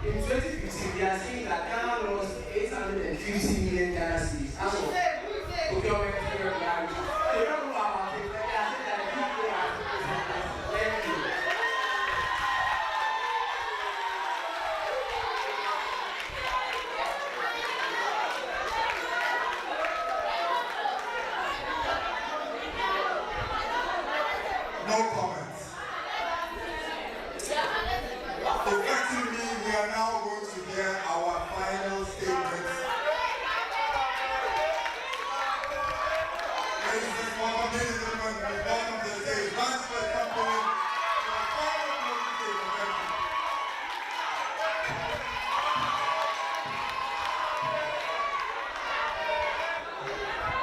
Speaker 8: In 2015, they are saying that Ghana lost 850 million Ghana cedis as of procurement irregularities. They don't know about it. They are saying that the people are thank you.
Speaker 2: No comments. Effectively, we are now going to hear our final statements. Ladies and gentlemen, we welcome to the stage Master Company for the final closing statement. Thank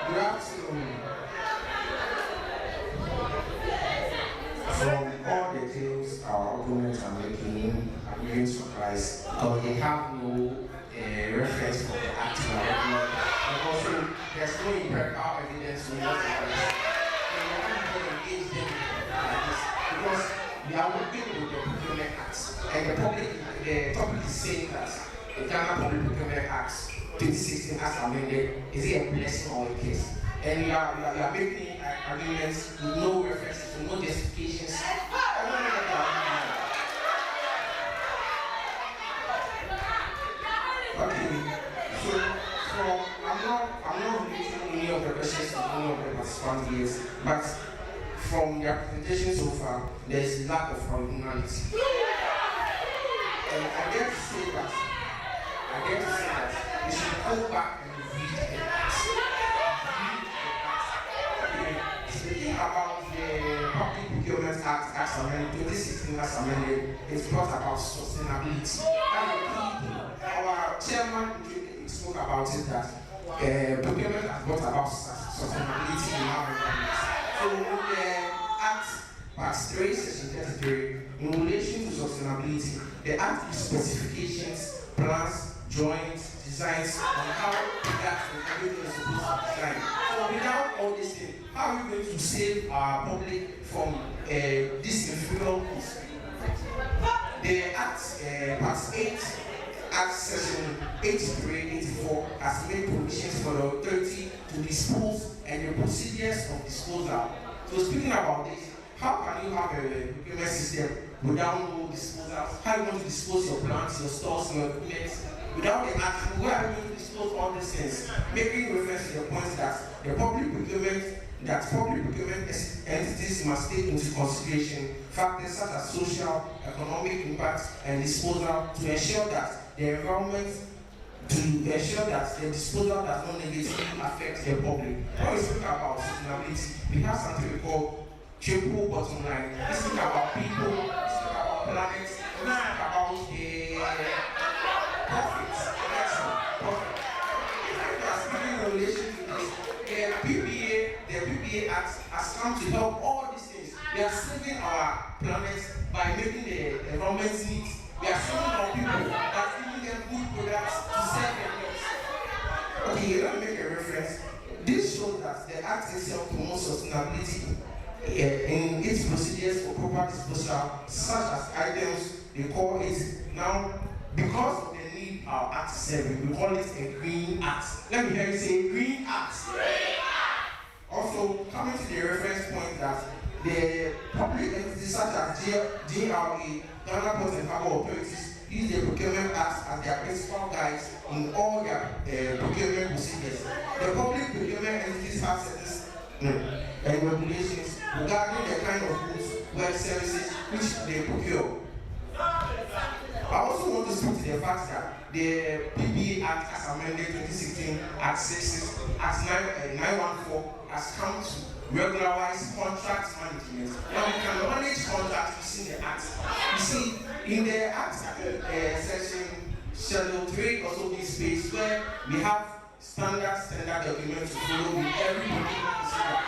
Speaker 2: you.
Speaker 9: Good afternoon. From all the claims our opponents are making against supplies, because they have no reference for the act and also there's no empirical evidence in what supplies. And we can't engage them like this because we are working with the Procurement Act, and the topic is saying that the Ghana Public Procurement Act 2016 as amended, is it a blessing or a curse? And you are making arguments with no references, with no justifications. I don't know what you are doing. Okay, so I'm not relating any of the questions to any of the participants here, but from their presentation so far, there is lack of originality. And I dare to say that we should go back and read the act. Speaking about the Public Procurement Act as amended, 2016 as amended, it's brought about sustainability. Our chairman spoke about it that procurement has brought about sustainability in our government. So the Act Part 3, Section 33, in relation to sustainability, the Act gives specifications, plans, drawings, designs on how that everything is supposed to be designed. So without all this thing, how are we going to save our public from this inferior goods? The Act, Part 8, Act Section 83-84 has made provisions for the authority to dispose and the procedures of disposal. So speaking about this, how can you have a procurement system without no disposals? How are you going to dispose your plants, your stores, your equipment? Without the act, where are you going to dispose all these things? Making reference to the point that the public procurement entities must take into consideration factors such as social, economic impact, and disposal to ensure that the environment, to ensure that the disposal does not negatively affect the public. When we speak about sustainability, we have something we call triple bottom line. We speak about people, we speak about planet, we speak about the come to help all these things. We are saving our planet by making the environment neat. We are saving our people by giving them good products to serve their needs. Okay, let me make a reference. This shows that the Act itself promotes sustainability in its procedures for proper disposal, such as items they call it now, because of the need our Act serving, we call it a Green Act. Let me hear you say Green Act. Green Act. Also, coming to the reference point that the public entities such as GRA, Ghana Ports and Harbour Authorities, use the Procurement Act as their principal guides in all their procurement procedures. The public procurement entities have certain regulations regarding the kind of goods, work, services which they procure. I also want to speak to the fact that the PPA Act as amended 2016 Act 914 has come to regularize contract management. Now we can manage contracts within the Act. You see, in the Act section Schedule 3 also this space where we have standard documents to follow with every procurement procedure.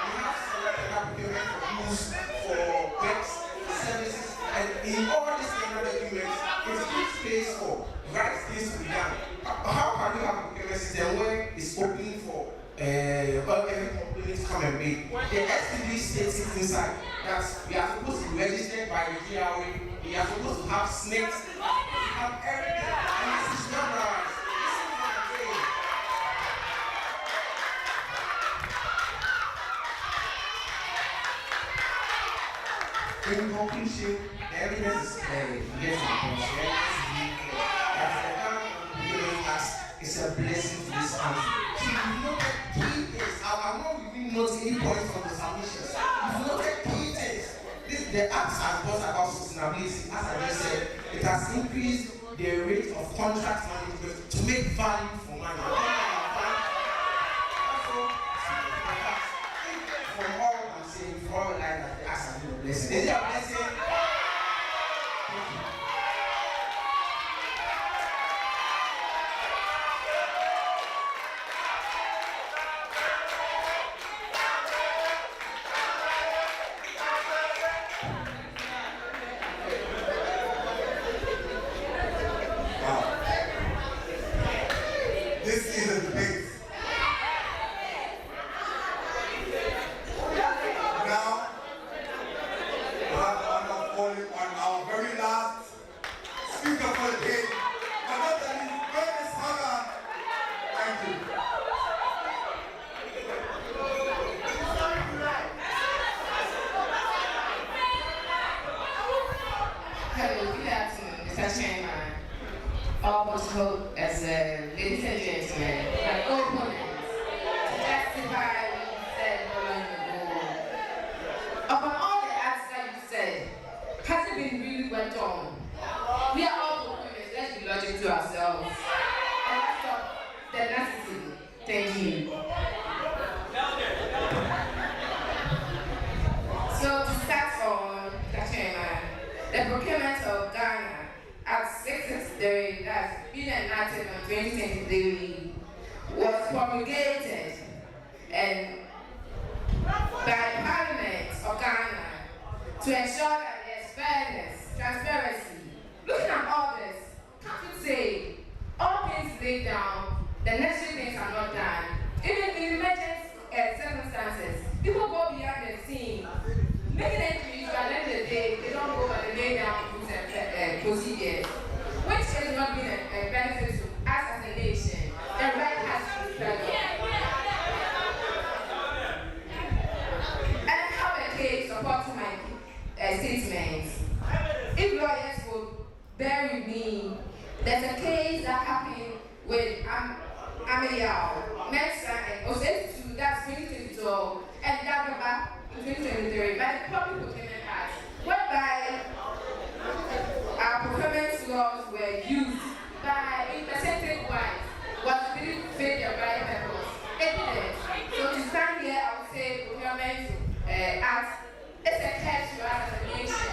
Speaker 9: We have standard procurement for goods, for works, services, and in all these standard documents, it's a good space for right things to be done. How can you have a procurement system where it's open for every company to come and pay? The STB states it inside that we are supposed to be registered by the GRA, we are supposed to have snakes, we have everything, and this is not right. In conclusion, the evidence is getting it's a blessing to this country. So you know the key is, I'm not really noting any points from the submissions. You know the key things. The Act has brought about sustainability. As I just said, it has increased the rate of contract management to make value for money. From all I'm saying, for all like that, the Act has been a blessing. Is it a blessing?
Speaker 2: This is a debate. Now, we have calling on our very last speaker for the day, but not that he's very saga. Thank you.
Speaker 10: Hello, good afternoon, Mr. Chairman. All protocol as ladies and gentlemen, my opponents, to testify what you said following the board. Upon all the acts that you said, has it been really well done? We are all opponents, let's be logical to ourselves. And let's stop the necessity. Thank you. So to start on, Mr. Chairman, the procurement of Ghana Act 663, that's been enacted on 2023, was promulgated and by Parliament of Ghana to ensure that there's fairness, transparency. Looking at all this, can't you say all things laid down, the necessary things are not done? Even in emergency circumstances, people go behind the scene, making entries, but at the end of the day, they don't go and they lay down procedures, which has not been a benefit to us as a nation. The right has to be struggled. And I have a case supporting my statements. If lawyers would bear with me, there's a case that happened with Ameliao, Mensa, and Osetu, that's 2022, and Dagaba in 2023, by the Public Procurement Act, whereby our procurement laws were used by in percentage wise was really fit the right purpose. It didn't. So to stand here, I would say procurement act is a curse to us as a nation.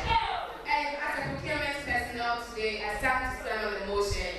Speaker 10: And as a procurement personnel today, I stand to stand on the motion.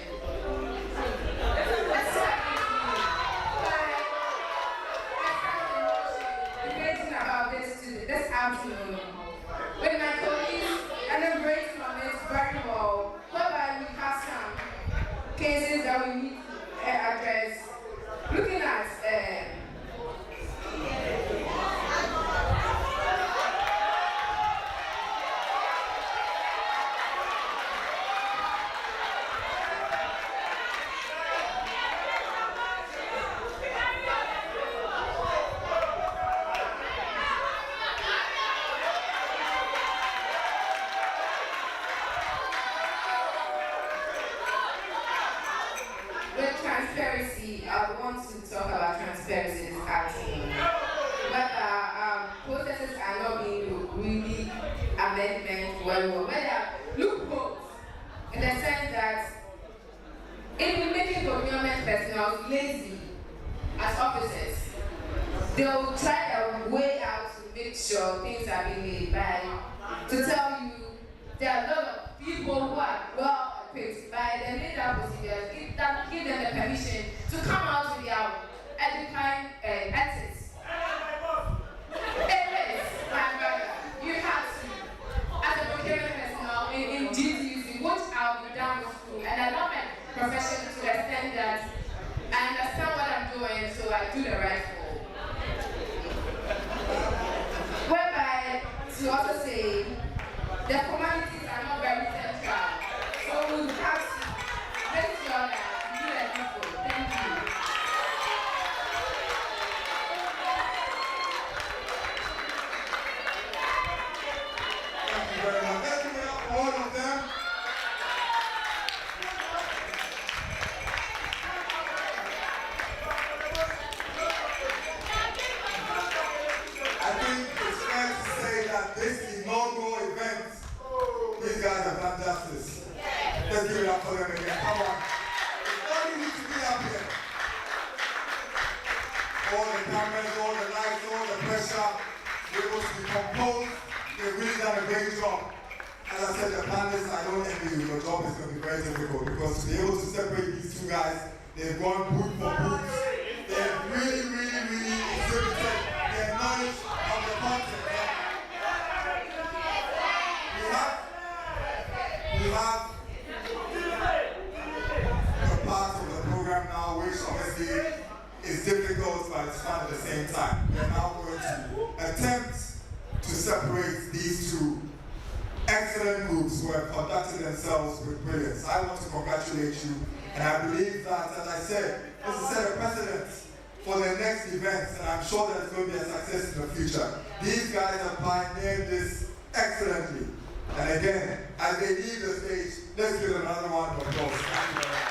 Speaker 10: transparency, I want to talk about transparency this afternoon. Whether processes are not being really amendment whether loopholes in the sense that if we're making procurement personnel lazy as officers, they will try their way out to make sure things are being made by to tell you there are a lot of people who are well equipped by the legal procedures, give them the permission to come out with their edifying ethics. Anyways, my brother, you have to, as a procurement personnel in GTUC, which I'll be done with school, and I love my profession to the extent that I understand what I'm doing, so I do the right thing. Whereby, to also say, the formalities are not very central, so we have to make sure that we do the people. Thank you.
Speaker 2: Thank you very much. Let's give it up for all of them. I think it's fair to say that this inaugural event, these guys have done justice. Let's give it up for them again. Come on. It's not easy to be up here. All the cameras, all the lights, all the pressure, they able to be composed. They've really done a great job. As I said, the panelists, I don't envy you. Your job is going to be very difficult because to be able to separate these two guys, they've gone boot for boot. They've really exhibited their knowledge of the content. We have a part of the program now which obviously is difficult but it's fun at the same time. We are now going to attempt to separate these two excellent groups who have conducted themselves with brilliance. I want to congratulate you, and I believe that, as I said, this has set a precedent for the next events, and I'm sure that it's going to be a success in the future. These guys have pioneered this excellently. And again, as they leave the stage, let's give them another round of applause. Thank you very much.